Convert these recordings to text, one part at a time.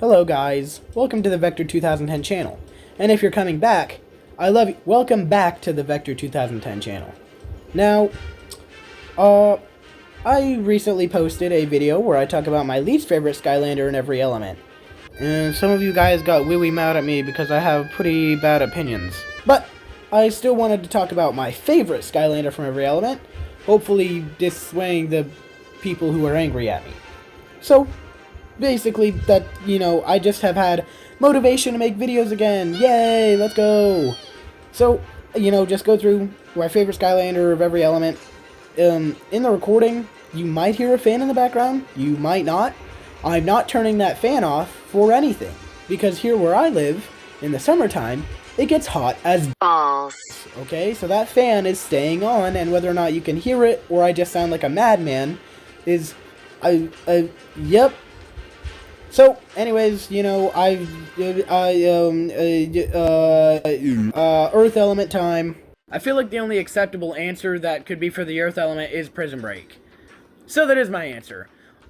Hello guys, welcome to the Vector 2010 channel. And if you're coming back, welcome back to the Vector 2010 channel. Now, I recently posted a video where I talk about my least favorite Skylander in every element. And some of you guys got really mad at me because I have pretty bad opinions. But I still wanted to talk about my favorite Skylander from every element, hopefully dissuading the people who are angry at me. So, basically, I just have had motivation to make videos again. Yay, let's go. So, just go through my favorite Skylander of every element. In the recording, you might hear a fan in the background. You might not. I'm not turning that fan off for anything. Because here where I live, in the summertime, it gets hot as balls. Okay, so that fan is staying on, and whether or not you can hear it, or I just sound like a madman, is, yep. So, anyways, Earth element time. I feel like the only acceptable answer that could be for the Earth element is Prison Break. So that is my answer.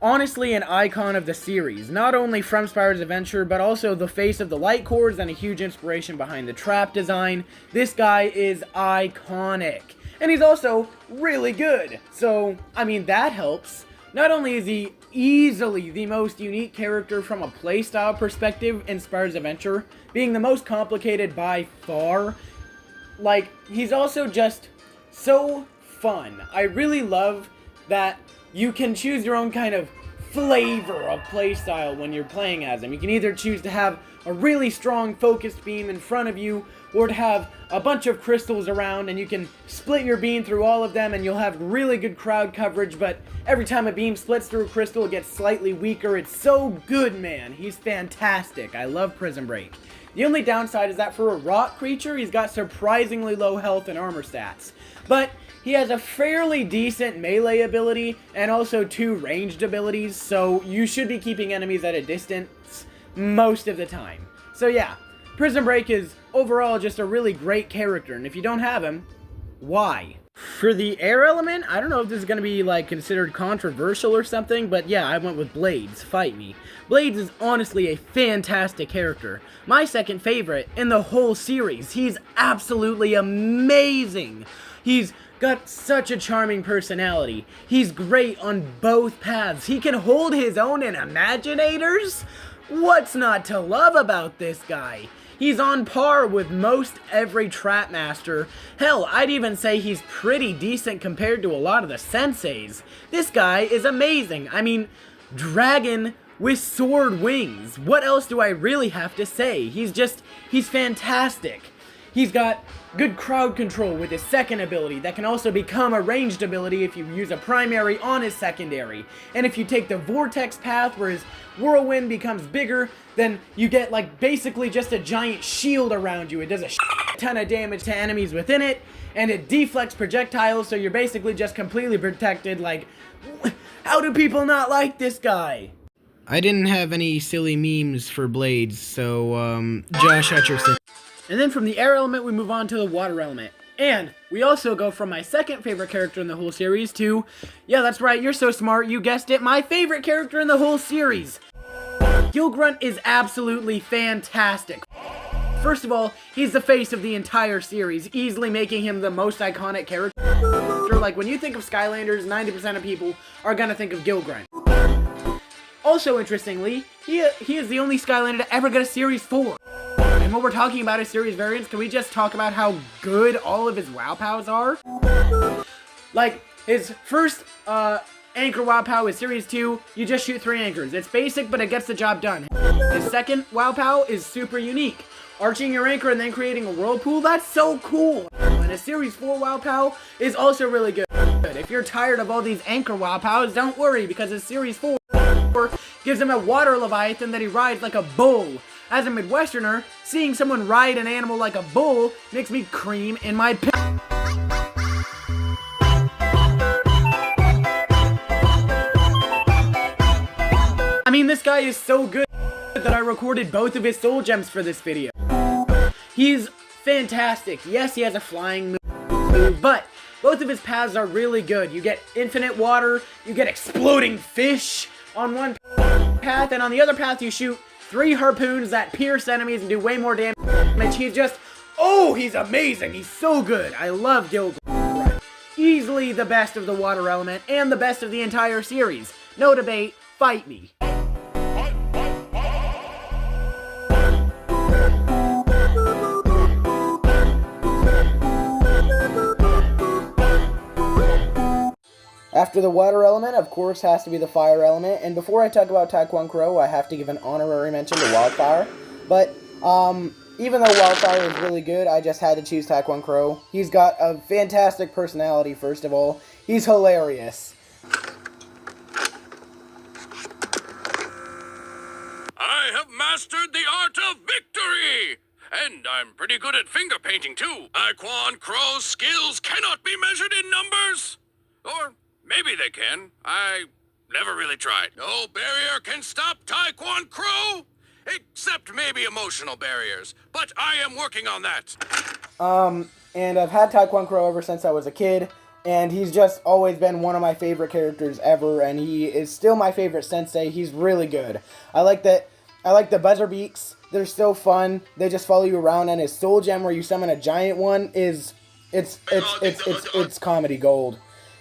Honestly, an icon of the series, not only from Spyro's Adventure, but also the face of the light cores and a huge inspiration behind the trap design. This guy is iconic. And he's also really good. So, I mean, that helps. Not only is he easily the most unique character from a playstyle perspective in Spyro's Adventure, being the most complicated by far, he's also just so fun. I really love that you can choose your own kind of flavor of playstyle when you're playing as him. You can either choose to have a really strong focused beam in front of you, or to have a bunch of crystals around, and you can split your beam through all of them and you'll have really good crowd coverage, but every time a beam splits through a crystal it gets slightly weaker. It's so good, man. He's fantastic. I love Prison Break. The only downside is that for a rock creature, he's got surprisingly low health and armor stats. But he has a fairly decent melee ability and also 2 ranged abilities, so you should be keeping enemies at a distance most of the time. So yeah, Prison Break is overall just a really great character, and if you don't have him, why? For the air element, I don't know if this is going to be considered controversial or something, but yeah, I went with Blades. Fight me. Blades is honestly a fantastic character. My second favorite in the whole series. He's absolutely amazing. He's got such a charming personality. He's great on both paths. He can hold his own in Imaginators. What's not to love about this guy? He's on par with most every trap master. Hell, I'd even say he's pretty decent compared to a lot of the senseis. This guy is amazing. I mean, dragon with sword wings. What else do I really have to say? He's fantastic. He's got good crowd control with his second ability that can also become a ranged ability if you use a primary on his secondary. And if you take the vortex path where his whirlwind becomes bigger, then you get basically just a giant shield around you. It does a ton of damage to enemies within it, and it deflects projectiles, so you're basically just completely protected. How do people not like this guy? I didn't have any silly memes for Blades, so Josh Hutcherson. And then from the air element, we move on to the water element. And we also go from my second favorite character in the whole series to, yeah, that's right, you're so smart, you guessed it, my favorite character in the whole series. Gilgrunt is absolutely fantastic. First of all, he's the face of the entire series, easily making him the most iconic character. When you think of Skylanders, 90% of people are gonna think of Gilgrunt. Also, interestingly, he is the only Skylander to ever get a Series 4. And when we're talking about his series variants, can we just talk about how good all of his Wow Pows are? His first anchor Wow Pow is Series 2, you just shoot 3 anchors. It's basic, but it gets the job done. His second Wow Pow is super unique. Arching your anchor and then creating a whirlpool, that's so cool. And his Series 4 Wow Pow is also really good. If you're tired of all these anchor Wow Pows, don't worry, because his Series 4 gives him a water leviathan that he rides like a bull. As a Midwesterner, seeing someone ride an animal like a bull makes me cream in my pants. I mean, this guy is so good that I recorded both of his soul gems for this video. He's fantastic. Yes, he has a flying move, but both of his paths are really good. You get infinite water, you get exploding fish on one path, and on the other path you shoot 3 harpoons that pierce enemies and do way more damage. He's just, oh, he's amazing. He's so good. I love Gilgalad. Easily the best of the water element and the best of the entire series. No debate, fight me. After the water element, of course, has to be the fire element. And before I talk about Taekwon Crow, I have to give an honorary mention to Wildfire. But, even though Wildfire is really good, I just had to choose Taekwon Crow. He's got a fantastic personality, first of all. He's hilarious. I have mastered the art of victory! And I'm pretty good at finger painting, too. Taekwon Crow's skills cannot be measured in numbers! Or maybe they can. I never really tried. No barrier can stop Taekwon Crow! Except maybe emotional barriers. But I am working on that. And I've had Taekwon Crow ever since I was a kid. And he's just always been one of my favorite characters ever. And he is still my favorite sensei. He's really good. I like the buzzer beaks. They're so fun. They just follow you around. And his soul gem where you summon a giant one is... It's comedy gold.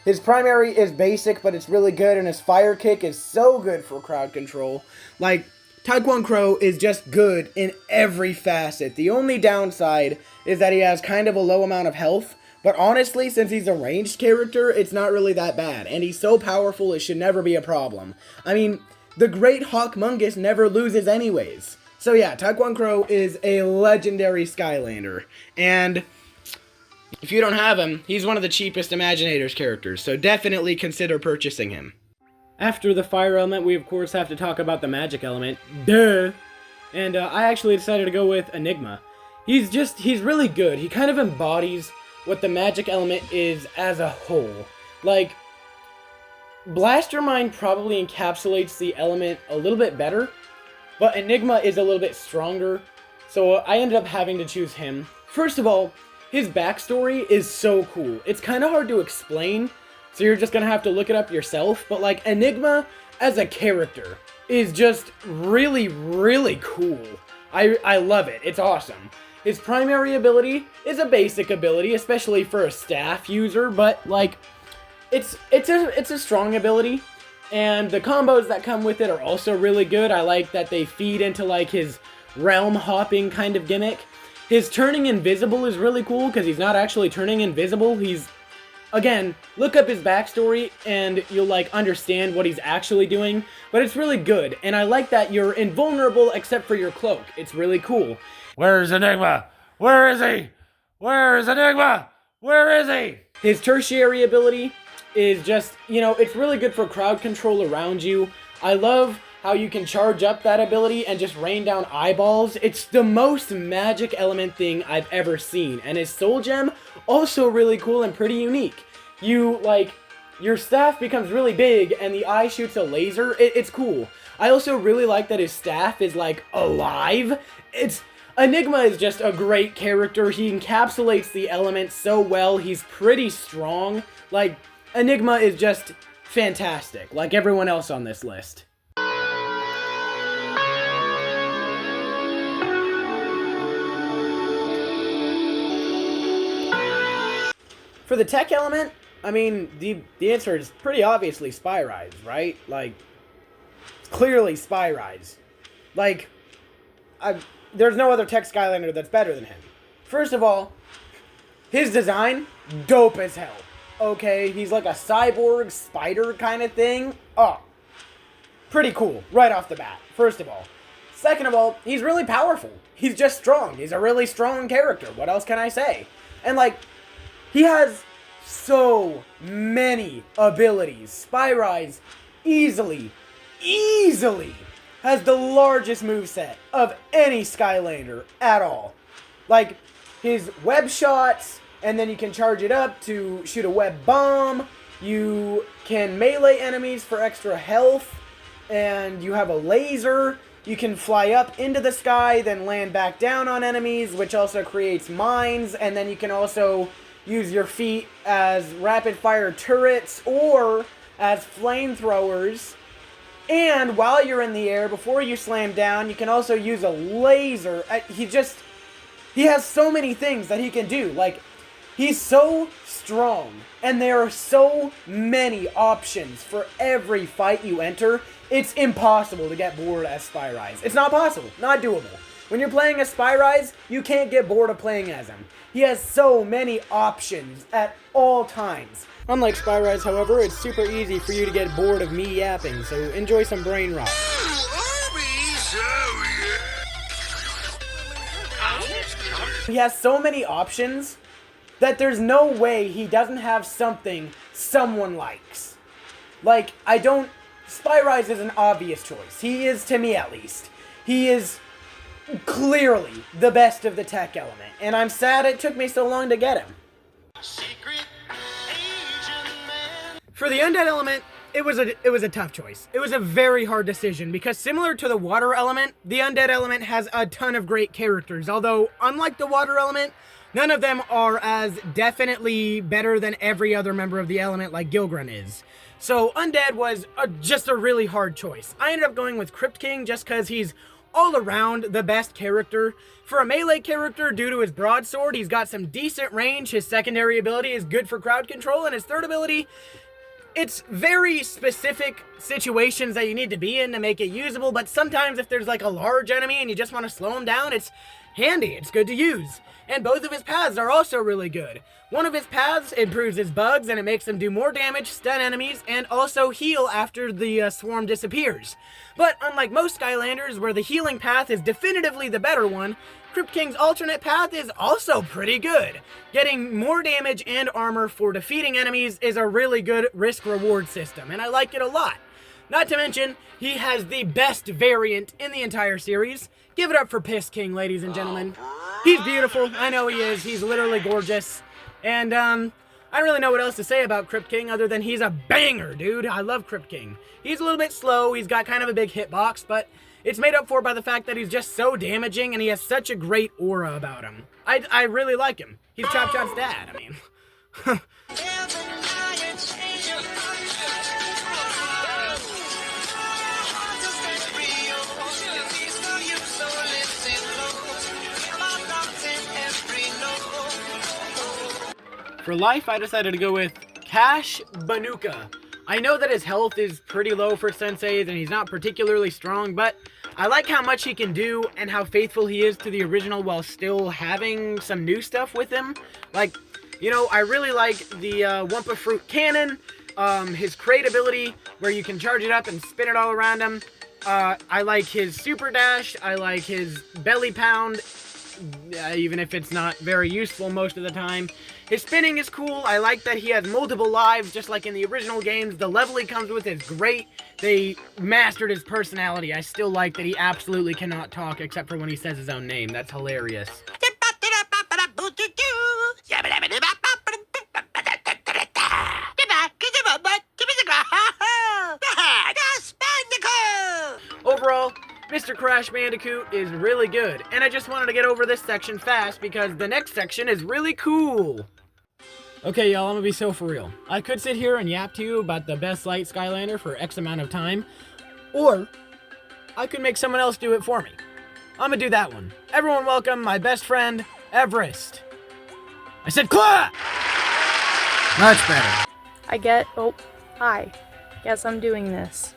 His primary is basic, but it's really good, and his fire kick is so good for crowd control. Like, Taekwon Crow is just good in every facet. The only downside is that he has kind of a low amount of health, but honestly, since he's a ranged character, it's not really that bad, and he's so powerful it should never be a problem. I mean, the Great Hawkmungus never loses anyways. So yeah, Taekwon Crow is a legendary Skylander, and... if you don't have him, he's one of the cheapest Imaginators characters, so definitely consider purchasing him. After the fire element, we of course have to talk about the magic element. Duh! And I actually decided to go with Enigma. He's really good. He kind of embodies what the magic element is as a whole. Like, Blastermind probably encapsulates the element a little bit better, but Enigma is a little bit stronger, so I ended up having to choose him. First of all, his backstory is so cool. It's kind of hard to explain, so you're just gonna have to look it up yourself, but like, Enigma as a character is just really, really cool. I love it. It's awesome. His primary ability is a basic ability, especially for a staff user, but like, it's a strong ability, and the combos that come with it are also really good. I like that they feed into like his realm hopping kind of gimmick. His turning invisible is really cool, because he's not actually turning invisible. He's, again, look up his backstory, and you'll, like, understand what he's actually doing. But it's really good, and I like that you're invulnerable except for your cloak. It's really cool. Where's Enigma? Where is he? Where is Enigma? Where is he? His tertiary ability is just, you know, it's really good for crowd control around you. I love how you can charge up that ability and just rain down eyeballs. It's the most magic element thing I've ever seen. And his soul gem, also really cool and pretty unique. Your staff becomes really big and the eye shoots a laser. It's cool. I also really like that his staff is, like, alive. Enigma is just a great character. He encapsulates the element so well. He's pretty strong. Like, Enigma is just fantastic, like everyone else on this list. For the tech element, I mean, the answer is pretty obviously Spyrise, right? Like, it's clearly Spyrise. Like, there's no other tech Skylander that's better than him. First of all, his design, dope as hell. Okay, he's like a cyborg spider kind of thing. Oh, pretty cool, right off the bat, first of all. Second of all, he's really powerful. He's just strong. He's a really strong character. What else can I say? And, like, he has so many abilities. Spyrise easily has the largest moveset of any Skylander at all. Like, his web shots, and then you can charge it up to shoot a web bomb. You can melee enemies for extra health, and you have a laser. You can fly up into the sky, then land back down on enemies, which also creates mines, and then you can also use your feet as rapid-fire turrets or as flamethrowers. And while you're in the air, before you slam down, you can also use a laser. He has so many things that he can do. Like, he's so strong, and there are so many options for every fight you enter. It's impossible to get bored as Spyrise. It's not possible. Not doable. When you're playing as Spyrise, you can't get bored of playing as him. He has so many options at all times. Unlike Spyrise, however, it's super easy for you to get bored of me yapping, so enjoy some brain rot. He has so many options that there's no way he doesn't have something someone likes. Like, Spyrise is an obvious choice. He is, to me at least. He is clearly the best of the tech element, and I'm sad it took me so long to get him. For the undead element, it was a tough choice. It was a very hard decision, because similar to the water element, the undead element has a ton of great characters, although unlike the water element, none of them are as definitely better than every other member of the element like Gilgren is. So undead was just a really hard choice. I ended up going with Crypt King just because he's all around the best character. For a melee character, due to his broadsword, he's got some decent range, his secondary ability is good for crowd control, and his third ability, it's very specific situations that you need to be in to make it usable, but sometimes if there's like a large enemy and you just want to slow him down, it's handy, it's good to use. And both of his paths are also really good. One of his paths improves his bugs and it makes him do more damage, stun enemies, and also heal after the swarm disappears. But unlike most Skylanders, where the healing path is definitively the better one, Crypt King's alternate path is also pretty good. Getting more damage and armor for defeating enemies is a really good risk-reward system, and I like it a lot. Not to mention, he has the best variant in the entire series. Give it up for Piss King, ladies and gentlemen. He's beautiful, I know he is, he's literally gorgeous. And, I don't really know what else to say about Crypt King other than he's a banger, dude. I love Crypt King. He's a little bit slow, he's got kind of a big hitbox, but it's made up for by the fact that he's just so damaging and he has such a great aura about him. I really like him. He's Chop Chop's dad, I mean. For life, I decided to go with Cash Banuka. I know that his health is pretty low for senseis and he's not particularly strong, but I like how much he can do and how faithful he is to the original while still having some new stuff with him. Like, you know, I really like the Wumpa Fruit Cannon, his crate ability where you can charge it up and spin it all around him. I like his Super Dash, I like his Belly Pound, even if it's not very useful most of the time. His spinning is cool. I like that he has multiple lives, just like in the original games. The level he comes with is great. They mastered his personality. I still like that he absolutely cannot talk except for when he says his own name. That's hilarious. Overall, Mr. Crash Bandicoot is really good, and I just wanted to get over this section fast because the next section is really cool. Okay, y'all, I'm gonna be so for real. I could sit here and yap to you about the best light Skylander for X amount of time, or I could make someone else do it for me. I'm gonna do that one. Everyone welcome my best friend, Everest. I said clap! Much better. Hi. Guess I'm doing this.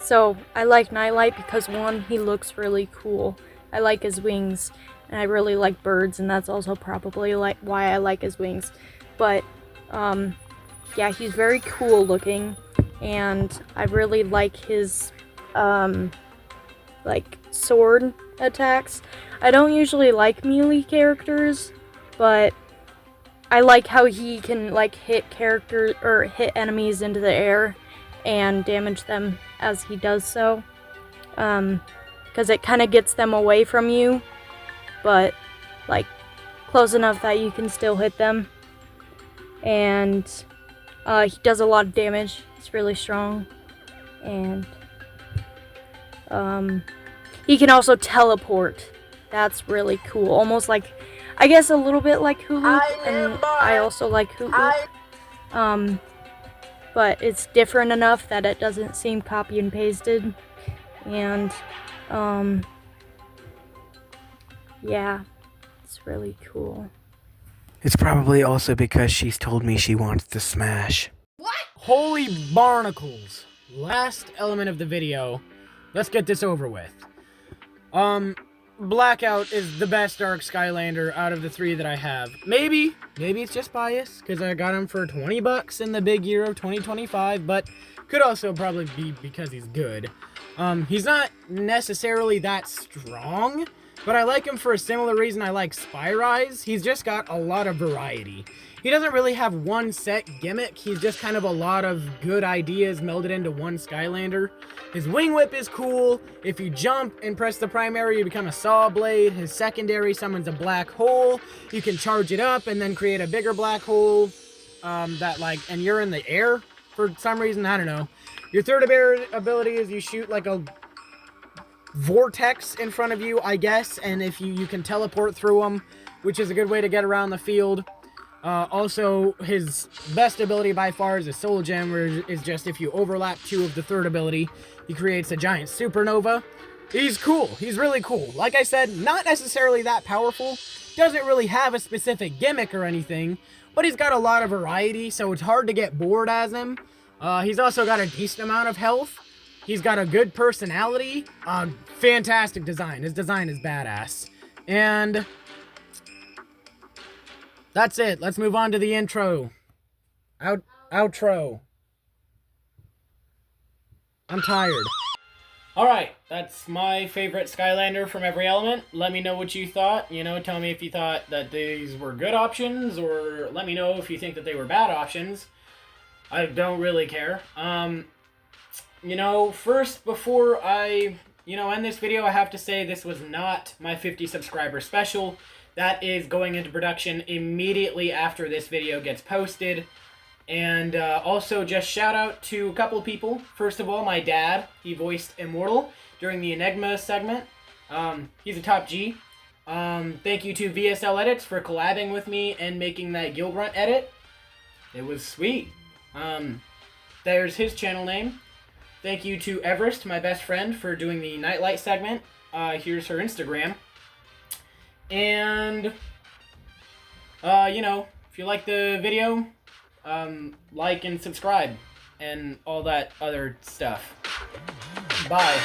So, I like Nightlight because, one, he looks really cool. I like his wings, and I really like birds, and that's also probably why I like his wings. But, yeah, he's very cool looking, and I really like his, sword attacks. I don't usually like melee characters, but I like how he can, hit enemies into the air and damage them as he does so, because it kind of gets them away from you, but close enough that you can still hit them. And he does a lot of damage. He's really strong, and he can also teleport. That's really cool, almost like, I guess, a little bit like Hulu, and I also like Hulu. but it's different enough that it doesn't seem copy and pasted. And, yeah, it's really cool. It's probably also because she's told me she wants to smash. What? Holy barnacles. Last element of the video. Let's get this over with. Blackout is the best Dark Skylander out of the 3 that I have. Maybe it's just bias, because I got him for 20 bucks in the big year of 2025, but could also probably be because he's good. He's not necessarily that strong, but I like him for a similar reason I like Spyrise. He's just got a lot of variety. He doesn't really have one set gimmick, he's just kind of a lot of good ideas melded into one Skylander. His wing whip is cool. If you jump and press the primary, you become a saw blade. His secondary summons a black hole. You can charge it up and then create a bigger black hole and you're in the air for some reason, I don't know. Your third ability is you shoot like a vortex in front of you, I guess, and if you can teleport through them, which is a good way to get around the field. Also, his best ability by far is a soul gem, where is just if you overlap 2 of the third ability, he creates a giant supernova. He's cool. He's really cool. Like I said, not necessarily that powerful. Doesn't really have a specific gimmick or anything, but he's got a lot of variety, so it's hard to get bored as him. He's also got a decent amount of health. He's got a good personality. Fantastic design. His design is badass. And that's it. Let's move on to the intro. Outro. I'm tired. Alright, that's my favorite Skylander from every element. Let me know what you thought. You know, tell me if you thought that these were good options, or let me know if you think that they were bad options. I don't really care. You know, first, before I, end this video, I have to say this was not my 50 subscriber special. That is going into production immediately after this video gets posted. And also just shout out to a couple of people. First of all, my dad. He voiced Immortal during the Enigma segment. He's a top G. Thank you to VSL Edits for collabing with me and making that Gilgrunt edit. It was sweet. There's his channel name. Thank you to Everest, my best friend, for doing the Nightlight segment. Here's her Instagram. And, if you like the video, like and subscribe and all that other stuff. Bye.